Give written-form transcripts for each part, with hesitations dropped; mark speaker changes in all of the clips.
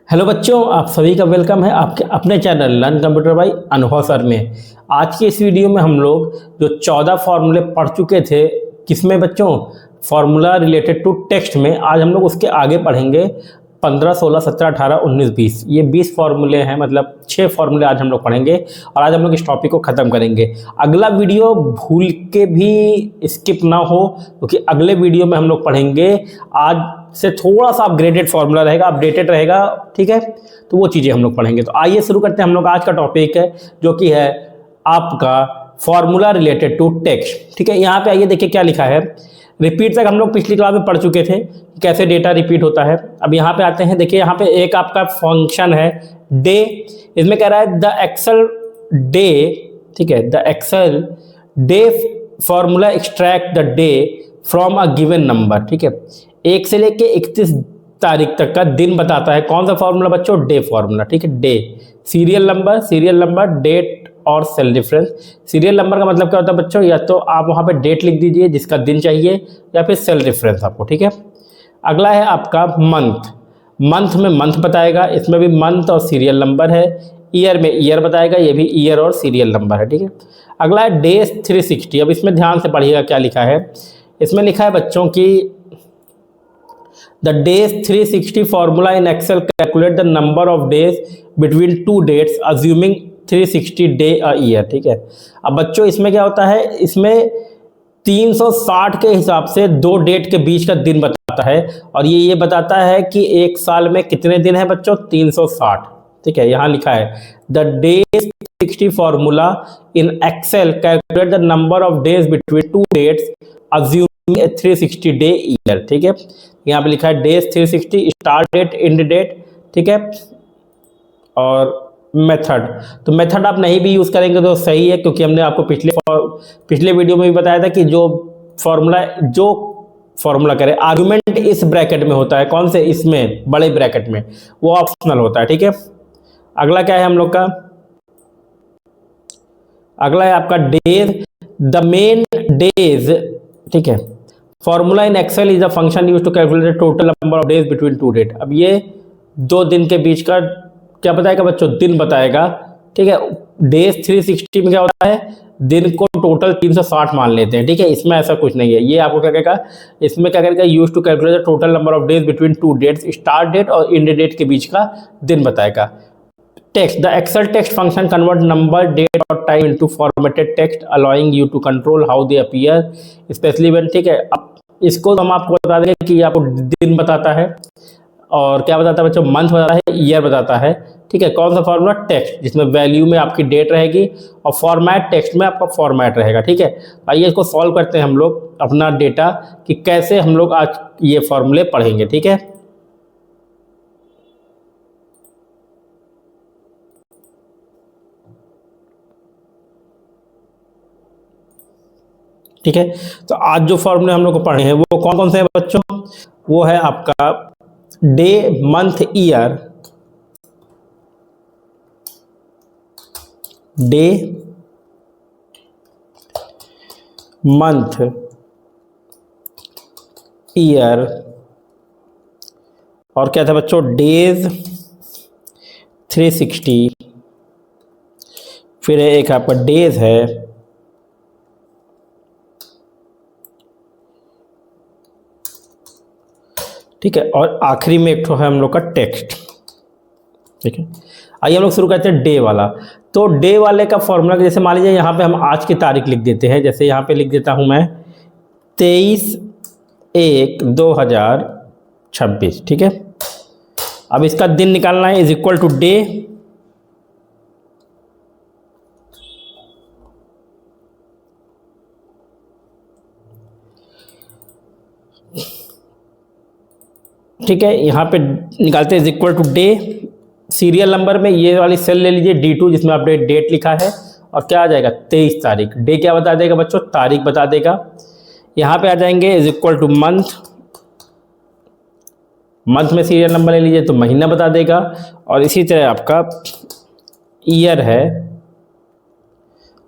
Speaker 1: Hello बच्चों, आप सभी का वेलकम है आपके अपने चैनल लर्न कंप्यूटर बाय अनुभव सर में। आज की इस वीडियो में हम लोग जो 14 फार्मूले पढ़ चुके थे, किसमें बच्चों? फार्मूला रिलेटेड टू टेक्स्ट में। आज हम लोग उसके आगे पढ़ेंगे 15, 16, 17, 18, 19, 20। ये 20 फार्मूले हैं, मतलब 6 फार्मूले आज हम लोग पढ़ेंगे और आज हम लोग इस टॉपिक को ख़त्म करेंगे। अगला वीडियो भूल के भी स्किप ना हो, क्योंकि अगले वीडियो में हम लोग पढ़ेंगे आज से थोड़ा सा अपग्रेडेड फार्मूला रहेगा, अपडेटेड रहेगा, ठीक है। तो वो चीज़ें हम लोग पढ़ेंगे। तो आइए शुरू करते हैं। हम लोग आज का टॉपिक है जो कि है आपका फार्मूला रिलेटेड टू टेक्स्ट, ठीक है। यहाँ पे आइए देखिए क्या लिखा है। रिपीट तक हम लोग पिछली क्लास में पढ़ चुके थे, कैसे डेटा रिपीट होता है। अब यहाँ पे आते हैं, देखिए यहाँ पे एक आपका फंक्शन है डे। इसमें कह रहा है द एक्सेल डे, ठीक है, the Excel day formula extract the day from a given number, ठीक है। 1 से लेके 31 तारीख तक का दिन बताता है। कौन सा फार्मूला बच्चों? डे फार्मूला, ठीक है। डे, सीरियल नंबर, डेट और सेल डिफरेंस। सीरियल नंबर का मतलब क्या होता है बच्चों? या तो आप वहाँ पे डेट लिख दीजिए जिसका दिन चाहिए, या फिर सेल डिफरेंस आपको, ठीक है। अगला है आपका मंथ। मंथ में मंथ बताएगा, इसमें भी मंथ और सीरियल नंबर है। ईयर में ईयर बताएगा, ये भी ईयर और सीरियल नंबर है, ठीक है। अगला है डेज 360। अब इसमें ध्यान से पढ़िएगा क्या लिखा है। इसमें लिखा है बच्चों की The days 360 formula in Excel calculate the number of days between two dates assuming 360 day a year, ठीक है। अब बच्चों इसमें क्या होता है, इसमें 360 के हिसाब से 2 डेट के बीच का दिन बताता है, और ये बताता है कि एक साल में कितने दिन है बच्चों? 360, ठीक है। यहाँ लिखा है the days 360 formula in Excel calculate the number of days between two dates assuming a 360 day year, ठीक है। यहाँ पे लिखा है days 360, start date, end date, ठीक है। और मेथड, तो मेथड आप नहीं भी यूज़ करेंगे तो सही है, क्योंकि हमने आपको पिछले वीडियो में भी बताया था कि जो फॉर्मूला करे आर्गुमेंट इस ब्रैकेट में होता है। कौन से? इसमें बड़े ब्रैकेट में, वो ऑप्शनल होता है, ठीक है। अगला क्या है हम लोग का? अगला है आपका डेज, द मेन डेज, ठीक है। Formula in Excel is a function use to calculate total number of days between two date. अब ये 2 दिन के बीच का क्या बताएगा बच्चों? दिन बताएगा, ठीक है। डेज 360 में क्या होता है? दिन को टोटल 360 मान लेते हैं, ठीक है। इसमें ऐसा कुछ नहीं है। ये आपको क्या कहेगा, इसमें क्या करेगा, use to calculate total number of days between two dates, start date और एंड डेट के बीच का दिन बताएगा। Text, the Excel text function convert number, date और time into formatted text allowing you to control how they appear specially when, ठीक है। अब इसको हम आपको बता देंगे कि आपको दिन बताता है, और क्या बताता है बच्चों? मंथ बताता है, ईयर बताता है, ठीक है। कौन सा फॉर्मूला? टेक्स्ट, जिसमें वैल्यू में आपकी डेट रहेगी और फॉर्मेट टेक्स्ट में आपका फॉर्मेट रहेगा, ठीक है। आइए इसको सॉल्व करते हैं हम लोग अपना डेटा, कि कैसे हम लोग आज ये फॉर्मूले पढ़ेंगे, ठीक है। ठीक है, तो आज जो फॉर्मूले हम लोग को पढ़े हैं वो कौन कौन से हैं बच्चों? वो है आपका day, month, year, day, month, year, और क्या था बच्चों? डेज 360, फिर एक आपका डेज है, ठीक है, और आखिरी में एक तो है हम लोग का टेक्स्ट, ठीक है। आइए हम लोग शुरू करते हैं डे वाला। तो डे वाले का फॉर्मूला, जैसे मान लीजिए यहाँ पे हम आज की तारीख लिख देते हैं। जैसे यहाँ पे लिख देता हूँ मैं 23/1/2026, ठीक है। अब इसका दिन निकालना है, इज इक्वल टू डे, ठीक है। यहाँ पे निकालते हैं is equal to day. Serial number में ये वाली सेल ले लीजिए D2, जिसमें आपने डेट लिखा है, और क्या आ जाएगा? 23 तारीख। डे क्या बता देगा बच्चों? तारीख बता देगा। यहाँ पे आ जाएंगे is equal two month. Month में सीरियल नंबर ले लीजिए तो महीना बता देगा, और इसी तरह आपका ईयर है,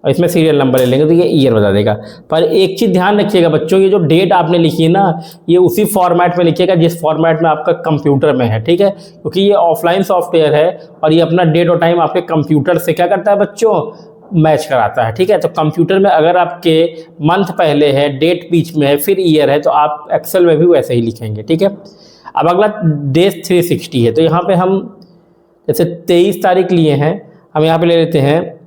Speaker 1: और इसमें सीरियल नंबर ले लेंगे तो ये ईयर बता देगा। पर एक चीज़ ध्यान रखिएगा बच्चों, ये जो डेट आपने लिखी है ना, ये उसी फॉर्मेट में लिखिएगा जिस फॉर्मेट में आपका कंप्यूटर में है, ठीक है, क्योंकि ये ऑफलाइन सॉफ्टवेयर है और ये अपना डेट और टाइम आपके कंप्यूटर से क्या करता है बच्चों, मैच कराता है, ठीक है। तो कंप्यूटर में अगर आपके मंथ पहले है, डेट बीच में है, फिर ईयर है, तो आप एक्सेल में भी वैसे ही लिखेंगे, ठीक है। अब अगला डेज 360 है, तो यहाँ पे हम जैसे 23 तारीख लिए हैं, हम यहाँ पे ले लेते हैं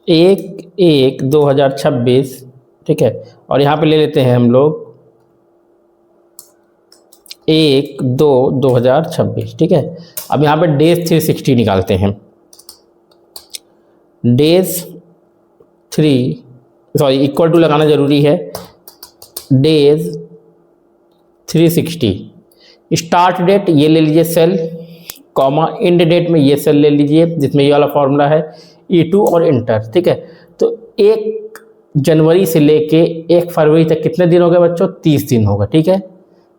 Speaker 1: 1/1/2026, ठीक है, और यहाँ पे ले लेते हैं हम लोग 1/2/2026, ठीक है। अब यहाँ पे डेज 360 निकालते हैं, डेज इक्वल टू लगाना जरूरी है, डेज 360, स्टार्ट डेट ये ले लीजिए सेल, कॉमा एंड डेट में ये सेल ले लीजिए जिसमें ये वाला फॉर्मूला है E2 और इंटर, ठीक है। तो 1 जनवरी से लेके 1 फरवरी तक कितने दिन हो गए बच्चों, 30 दिन हो गए, ठीक है।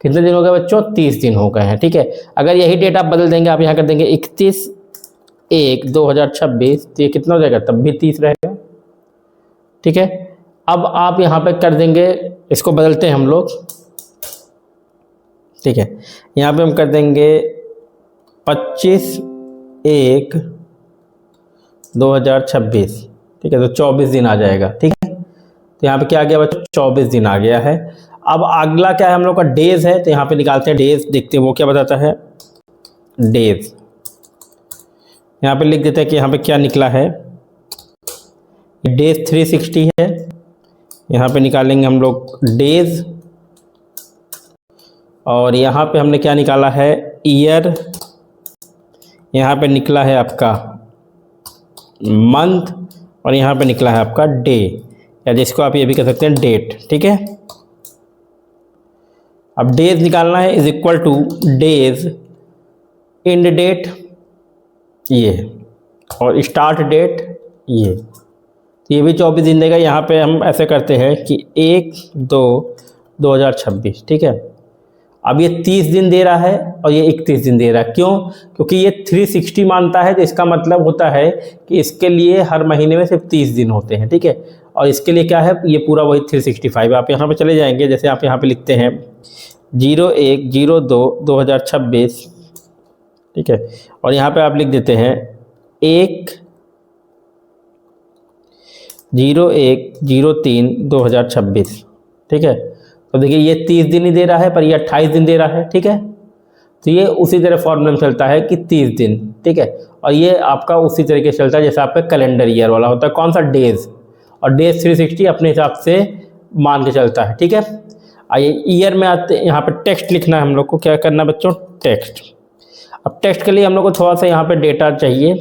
Speaker 1: कितने दिन हो गए बच्चों, 30 दिन हो गए हैं, ठीक है। अगर यही डेट आप बदल देंगे, आप यहाँ कर देंगे 31/1/2026, तो ये कितना हो जाएगा, तब भी 30 रहेगा, ठीक है। अब आप यहाँ पे कर देंगे, इसको बदलते हैं हम लोग, ठीक है। यहाँ पे हम कर देंगे 25/1/2026, ठीक है, तो 24 दिन आ जाएगा, ठीक है। तो यहाँ पे क्या आ गया बच्चों, 24 दिन आ गया है। अब अगला क्या है हम लोग का, डेज है, तो यहाँ पे निकालते हैं डेज, देखते हैं वो क्या बताता है, डेज यहाँ पे लिख देते हैं कि यहाँ पे क्या निकला है, डेज 360 है, यहाँ पे निकालेंगे हम लोग डेज, और यहाँ पे हमने क्या निकाला है, ईयर, यहाँ पे निकला है आपका मंथ, और यहाँ पे निकला है आपका डे, या जिसको आप ये भी कह सकते हैं डेट, ठीक है। अब डेज निकालना है, is equal to days end date ये, और स्टार्ट डेट ये भी 24 दिन देगा। यहाँ पे हम ऐसे करते हैं कि 1/2/2026, ठीक है। अब ये 30 दिन दे रहा है और ये 31 दिन दे रहा है, क्यों, क्योंकि ये 360 मानता है, तो इसका मतलब होता है कि इसके लिए हर महीने में सिर्फ 30 दिन होते हैं, ठीक है। और इसके लिए क्या है, ये पूरा वही 365। आप यहाँ पे चले जाएंगे, जैसे आप यहाँ पे लिखते हैं 01/02/2026, ठीक है, और यहाँ पे आप लिख देते हैं 1/01/03/2026, ठीक है। तो देखिए ये 30 दिन ही दे रहा है, पर ये 28 दिन दे रहा है, ठीक है। तो ये उसी तरह फॉर्मूला में चलता है कि 30 दिन, ठीक है, और ये आपका उसी तरीके से चलता है जैसे आपका कैलेंडर ईयर वाला होता है, कौन सा, डेज, और डेज 360 अपने हिसाब से मान के चलता है, ठीक है। आइए ईयर में आते हैं, यहाँ पे टेक्स्ट लिखना है हम लोग को, क्या करना है बच्चों, टेक्स्ट। अब टेक्स्ट के लिए हम लोग को थोड़ा सा यहाँ पे डेटा चाहिए,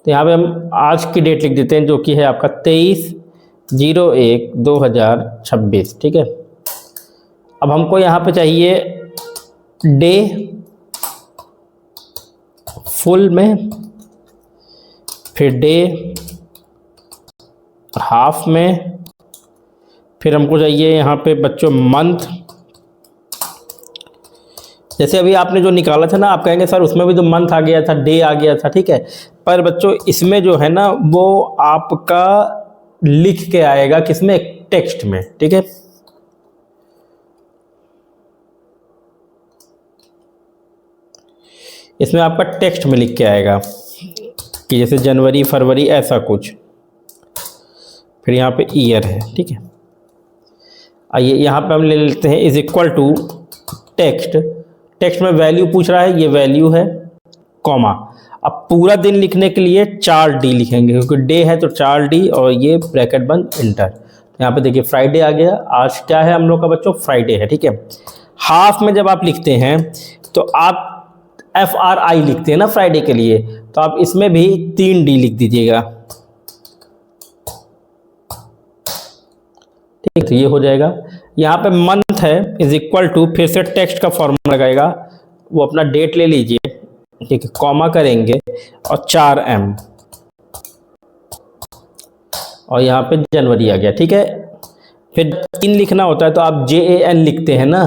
Speaker 1: तो यहाँ पे हम आज की डेट लिख देते हैं, जो कि है आपका 23/01/2026, ठीक है। अब हमको यहाँ पे चाहिए डे फुल में, फिर डे हाफ में, फिर हमको चाहिए यहाँ पे बच्चों मंथ। जैसे अभी आपने जो निकाला था ना, आप कहेंगे सर उसमें भी तो मंथ आ गया था, डे आ गया था, ठीक है, पर बच्चों इसमें जो है ना वो आपका लिख के आएगा, किसमें, टेक्स्ट में, ठीक है। इसमें आपका टेक्स्ट में लिख के आएगा कि जैसे जनवरी फरवरी ऐसा कुछ, फिर यहाँ पे ईयर है, ठीक है। आइए यहाँ पे हम ले लेते हैं is equal to text, text में वैल्यू पूछ रहा है, ये वैल्यू है, कॉमा। अब पूरा दिन लिखने के लिए 4D लिखेंगे, क्योंकि डे है तो 4D, और ये ब्रैकेट बंद इंटर। यहाँ पे देखिए फ्राइडे आ गया, आज क्या है हम लोग का बच्चों, फ्राइडे है, ठीक है। हाफ में जब आप लिखते हैं तो आप FRI लिखते हैं ना फ्राइडे के लिए, तो आप इसमें भी 3D लिख दीजिएगा, ठीक, तो ये हो जाएगा। यहाँ पे मंथ है इज इक्वल टू, फिर से टेक्स्ट का फॉर्मूला लगाएगा, वो अपना डेट ले लीजिए, ठीक है, कॉमा करेंगे और 4M, और यहाँ पे जनवरी आ गया, ठीक है। फिर 3 लिखना होता है तो आप JAN लिखते हैं ना,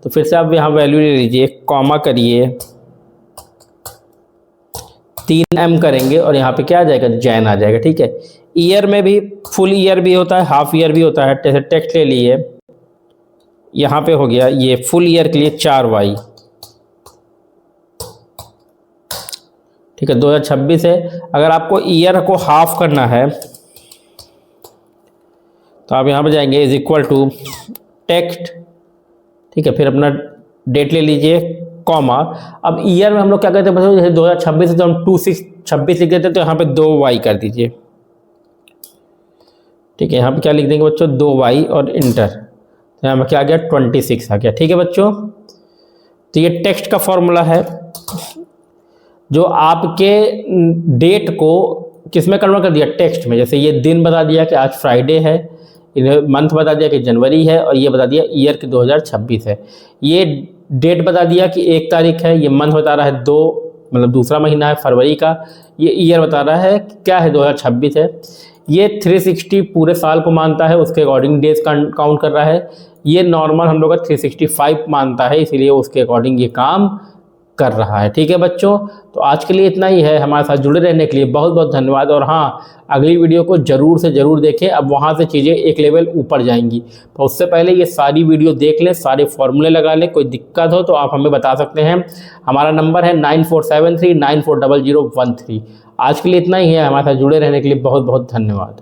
Speaker 1: तो फिर से आप यहाँ वैल्यू ले लीजिए, कॉमा करिए 3m करेंगे और यहाँ पे क्या आ जाएगा, जैन आ जाएगा। ठीक है, ईयर में भी फुल ईयर भी होता है, हाफ ईयर भी होता है। जैसे टेक्स्ट ले लिए, यहाँ पे हो गया ये फुल ईयर के लिए 4y। ठीक है, 2026 है। अगर आपको ईयर को हाफ करना है तो आप यहाँ पे जाएंगे इज इक्वल टू टेक्स्ट। ठीक है, फिर अपना डेट ले लीजिए, कॉमा। अब ईयर में हम लोग क्या करते हैं बच्चों, जैसे 2026 है तो हम 26 लिख देते हैं, तो यहाँ पे 2y कर दीजिए। ठीक है, यहाँ पे क्या लिख देंगे बच्चों, 2y और इंटर, तो यहाँ पे क्या आ गया, 26 आ गया। ठीक है बच्चों, तो ये टेक्स्ट का फॉर्मूला है जो आपके डेट को किस में कन्वर्ट कर दिया, टेक्स्ट में। जैसे ये दिन बता दिया कि आज फ्राइडे है, मंथ बता दिया कि जनवरी है, और ये बता दिया ईयर कि 2026 है। ये डेट बता दिया कि 1 तारीख है, ये मंथ बता रहा है 2 मतलब दूसरा महीना है फरवरी का, ये ईयर बता रहा है क्या है, 2026 है। ये 360 पूरे साल को मानता है, उसके अकॉर्डिंग डेज काउंट कर रहा है। ये नॉर्मल हम लोग का 365 मानता है, इसीलिए उसके अकॉर्डिंग ये काम कर रहा है। ठीक है बच्चों, तो आज के लिए इतना ही है। हमारे साथ जुड़े रहने के लिए बहुत बहुत धन्यवाद। और हाँ, अगली वीडियो को ज़रूर से ज़रूर देखें, अब वहाँ से चीज़ें एक लेवल ऊपर जाएंगी। तो उससे पहले ये सारी वीडियो देख लें, सारे फॉर्मूले लगा लें। कोई दिक्कत हो तो आप हमें बता सकते हैं। हमारा नंबर है 9473940013। आज के लिए इतना ही है। हमारे साथ जुड़े रहने के लिए बहुत बहुत धन्यवाद।